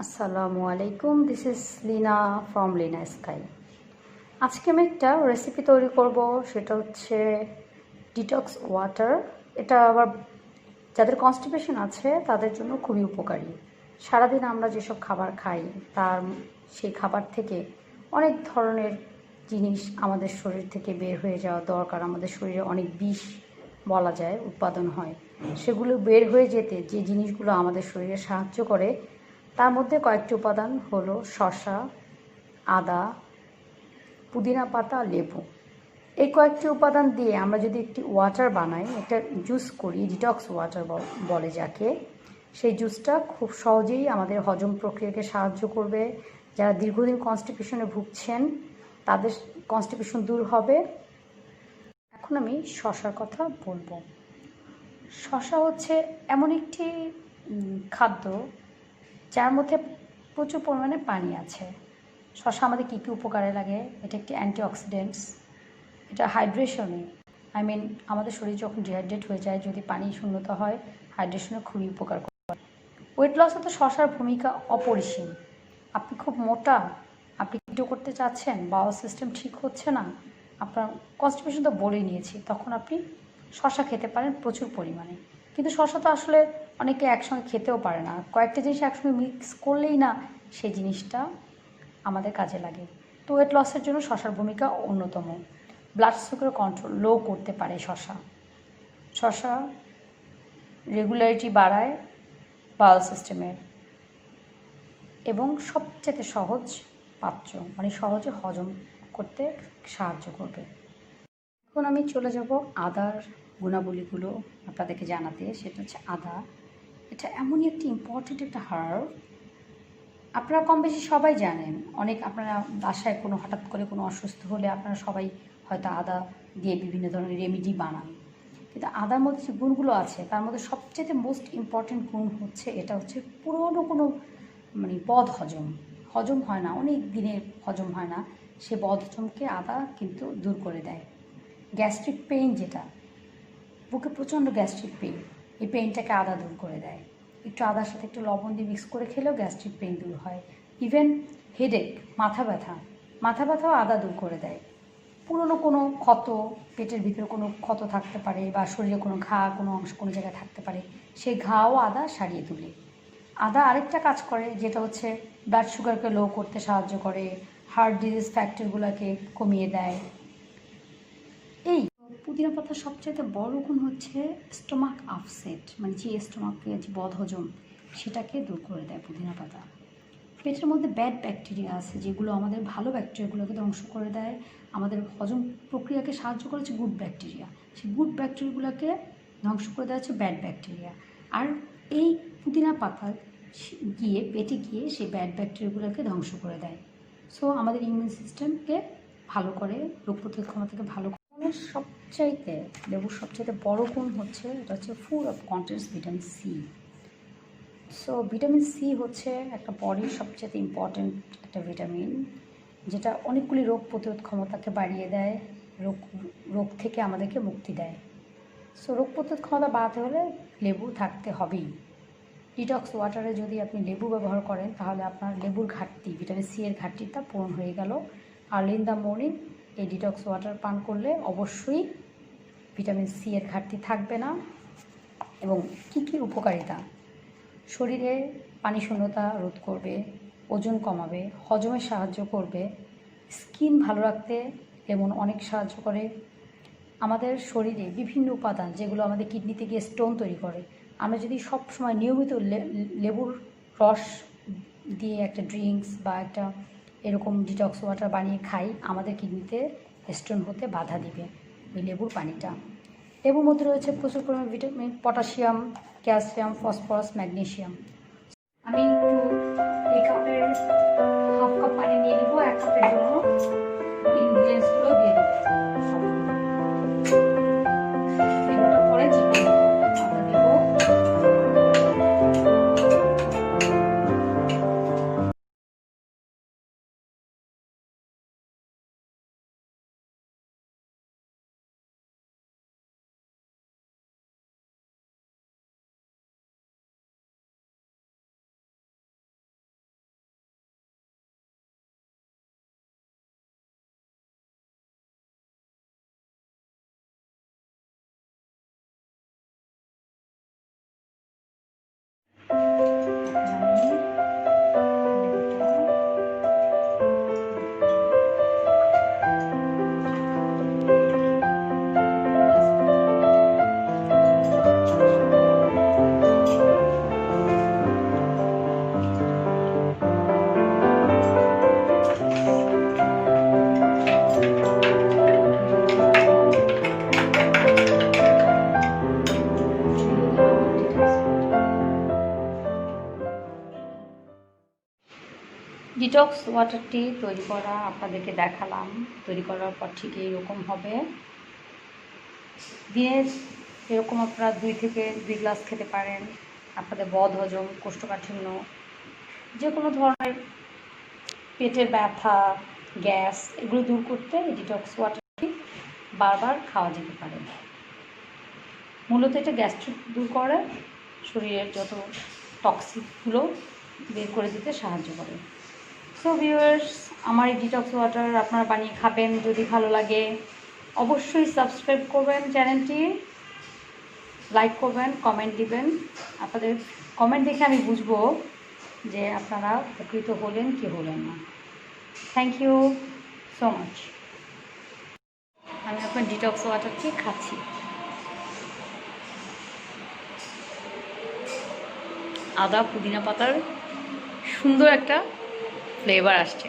আসসালামু আলাইকুম, this is Lina from Lina sky. আজকে আমি একটা রেসিপি তৈরি করব, সেটা হচ্ছে ডিটক্স ওয়াটার। এটা আবার যাদের কনস্টিপেশন আছে তাদের জন্য খুবই উপকারী। সারাদিন আমরা যেসব খাবার খাই তার সেই খাবার থেকে অনেক ধরনের জিনিস আমাদের শরীর থেকে বের হয়ে যাওয়া দরকার। আমাদের শরীরে অনেক বিষ বলা যায় উৎপাদন হয়, সেগুলো বের হয়ে যেতে যে জিনিসগুলো আমাদের শরীরে সাহায্য করে তার মধ্যে কয়েকটি উপাদান হলো শসা, আদা, পুদিনা পাতা, লেবু। এই কয়েকটি উপাদান দিয়ে আমরা যদি একটি ওয়াটার বানাই, একটা জুস করি, ডিটক্স ওয়াটার বলে যাকে, সেই জুসটা খুব সহজেই আমাদের হজম প্রক্রিয়াকে সাহায্য করবে। যারা দীর্ঘদিন কনস্টিপেশনে ভুগছেন তাদের কনস্টিপেশন দূর হবে। এখন আমি শসার কথা বলবো। শসা হচ্ছে এমন একটি খাদ্য যার মধ্যে প্রচুর পরিমাণে পানি আছে। শসা আমাদের কী কী উপকারে লাগে? এটা একটি অ্যান্টিঅক্সিডেন্টস, এটা হাইড্রেশনে, আমাদের শরীর যখন ডিহাইড্রেট হয়ে যায়, যদি পানি শূন্যতা হয়, হাইড্রেশনে খুবই উপকার করে। ওয়েট লসে তো শসার ভূমিকা অপরিসীম। আপনি খুব মোটা, আপনি কিটো করতে চাচ্ছেন, বাওয়াল সিস্টেম ঠিক হচ্ছে না, আপনার কনস্টিপেশন তো বলেই নিয়েছি, তখন আপনি শসা খেতে পারেন প্রচুর পরিমাণে। কিন্তু শসা তো আসলে অনেকে একসঙ্গে খেতেও পারে না, কয়েকটা জিনিস একসঙ্গে মিক্স করলেই না সেই জিনিসটা আমাদের কাজে লাগে। তো ওয়েট লসের জন্য শসার ভূমিকা অন্যতম। ব্লাড সুগার কন্ট্রোল লো করতে পারে শসা। শসা রেগুলারিটি বাড়ায় বাওয়াল সিস্টেমের, এবং সবচেয়ে সহজ পাচ্য, সহজে হজম করতে সাহায্য করবে। এখন আমি চলে যাব আদার গুণাবলীগুলো আপনাদেরকে জানাতে। সেটা হচ্ছে আদা, এটা এমনই একটি ইম্পর্টেন্ট একটা হার্ব। আপনারা কম বেশি সবাই জানেন, আপনারা বাসায় কোনো হঠাৎ করে কোনো অসুস্থ হলে আপনারা সবাই হয়তো আদা দিয়ে বিভিন্ন ধরনের রেমেডি বানান। কিন্তু আদার মধ্যে যে গুণগুলো আছে তার মধ্যে সবচেয়ে মোস্ট ইম্পর্টেন্ট গুণ হচ্ছে, এটা হচ্ছে পুরনো কোনো বদ হজম হয় না, অনেক দিনের হজম হয় না, সে বদ হজমকে আদা কিন্তু দূর করে দেয়। গ্যাস্ট্রিক পেইন, যেটা বুকে প্রচণ্ড গ্যাস্ট্রিক পেইন, এই পেইনটাকে আদা দূর করে দেয়। একটু আদার সাথে একটু লবণ দিয়ে মিক্স করে খেলেও গ্যাস্ট্রিক পেইন দূর হয়। ইভেন হেডেক, মাথা ব্যথাও আদা দূর করে দেয়। পুরনো কোনো ক্ষত, পেটের ভিতরে কোনো ক্ষত থাকতে পারে, বা শরীরে কোনো ঘা কোনো অংশ কোনো জায়গায় থাকতে পারে, সেই ঘাও আদা সারিয়ে তোলে। আদা আরেকটা কাজ করে, যেটা হচ্ছে ব্লাড সুগারকে লো করতে সাহায্য করে, হার্ট ডিজিজ ফ্যাক্টরগুলোকে কমিয়ে দেয়। এই পুদিনা পাতার সবচাইতে বড় গুণ হচ্ছে স্টোমাক আপসেট, যে স্টোমাকের যে বদহজম সেটাকে দূর করে দেয় পুদিনা পাতা। পেটের মধ্যে ব্যাড ব্যাকটেরিয়া আছে, যেগুলো আমাদের ভালো ব্যাকটেরিয়াগুলোকে ধ্বংস করে দেয়। আমাদের হজম প্রক্রিয়াকে সাহায্য করে হচ্ছে গুড ব্যাকটেরিয়া, সেই গুড ব্যাকটেরিয়াগুলোকে ধ্বংস করে দেওয়া হচ্ছে ব্যাড ব্যাকটেরিয়া। আর এই পুদিনা পাতা গিয়ে পেটে গিয়ে সেই ব্যাড ব্যাকটেরিয়াগুলোকে ধ্বংস করে দেয়। সো আমাদের ইমিউন সিস্টেমকে ভালো করে, রোগ প্রতিরোধ ক্ষমতাকে ভালো করে। লেবুর সবচাইতে বড় গুণ হচ্ছে, এটা হচ্ছে full of contents vitamin C. So vitamin C হচ্ছে একটা বডির সবচেয়ে ইম্পর্ট্যান্ট একটা ভিটামিন, যেটা অনেকগুলি রোগ প্রতিরোধ ক্ষমতাকে বাড়িয়ে দেয়, রোগ থেকে আমাদেরকে মুক্তি দেয়। সো রোগ প্রতিরোধ ক্ষমতা বাড়াতে হলে লেবু থাকতে হবেই। ডিটক্স ওয়াটারে যদি আপনি লেবু ব্যবহার করেন, তাহলে আপনার লেবুর ঘাটতি, ভিটামিন সি এর ঘাটতিটা পূরণ হয়ে গেল। আর্লি ইন দ্য মর্নিং এই ডিটক্স ওয়াটার পান করলে অবশ্যই ভিটামিন সি এর ঘাটতি থাকবে না। এবং কী কী উপকারিতা: শরীরে পানি শূন্যতা রোধ করবে, ওজন কমাবে, হজমে সাহায্য করবে, স্কিন ভালো রাখতে লেমন অনেক সাহায্য করে। আমাদের শরীরে বিভিন্ন উপাদান যেগুলো আমাদের কিডনিতে গিয়ে স্টোন তৈরি করে, আমরা যদি সব সময় নিয়মিত লেবুর রস দিয়ে একটা ড্রিঙ্কস বা একটা এরকম ডিটক্স ওয়াটার বানিয়ে খাই, আমাদের কিডনিতে স্টোন হতে বাধা দিবে ওই লেবুর পানিটা। লেবুর মধ্যে রয়েছে প্রচুর পরিমাণে vitamin, potassium, calcium, phosphorus, magnesium. আমি একটু এই কাপের হাফ কাপ পানি নিয়ে নিব, 1 কাপের জন্য ইনগ্রিডিয়েন্টসগুলো দিয়ে দেবো। ডিটক্স ওয়াটারটি তৈরি করা আপনাদেরকে দেখালাম। তৈরি করার পর ঠিক এইরকম হবে। দিনে এরকম আপনারা 2 গ্লাস খেতে পারেন। আপনাদের বদহজম, কোষ্ঠকাঠিন্য, যে কোনো ধরনের পেটের ব্যথা, গ্যাস এগুলো দূর করতে এই ডিটক্স ওয়াটারটি বারবার খাওয়া যেতে পারে। মূলত এটা গ্যাস্ট্রিক দূর করে, শরীরের যত টক্সিকগুলো বের করে দিতে সাহায্য করে। সো ভিউয়ার্স, আমার এই ডিটক্স ওয়াটার আপনারা বানিয়ে খাবেন। যদি ভালো লাগে অবশ্যই সাবস্ক্রাইব করবেন চ্যানেলটি, লাইক করবেন, কমেন্ট দিবেন। আপনাদের কমেন্ট দেখে আমি বুঝবো যে আপনারা উপকৃত হলেন কি হলেন না। Thank you so much. আমি এখন ডিটক্স ওয়াটারটি খাচ্ছি। আদা পুদিনা পাতার সুন্দর একটা ফ্লেভার আসছে।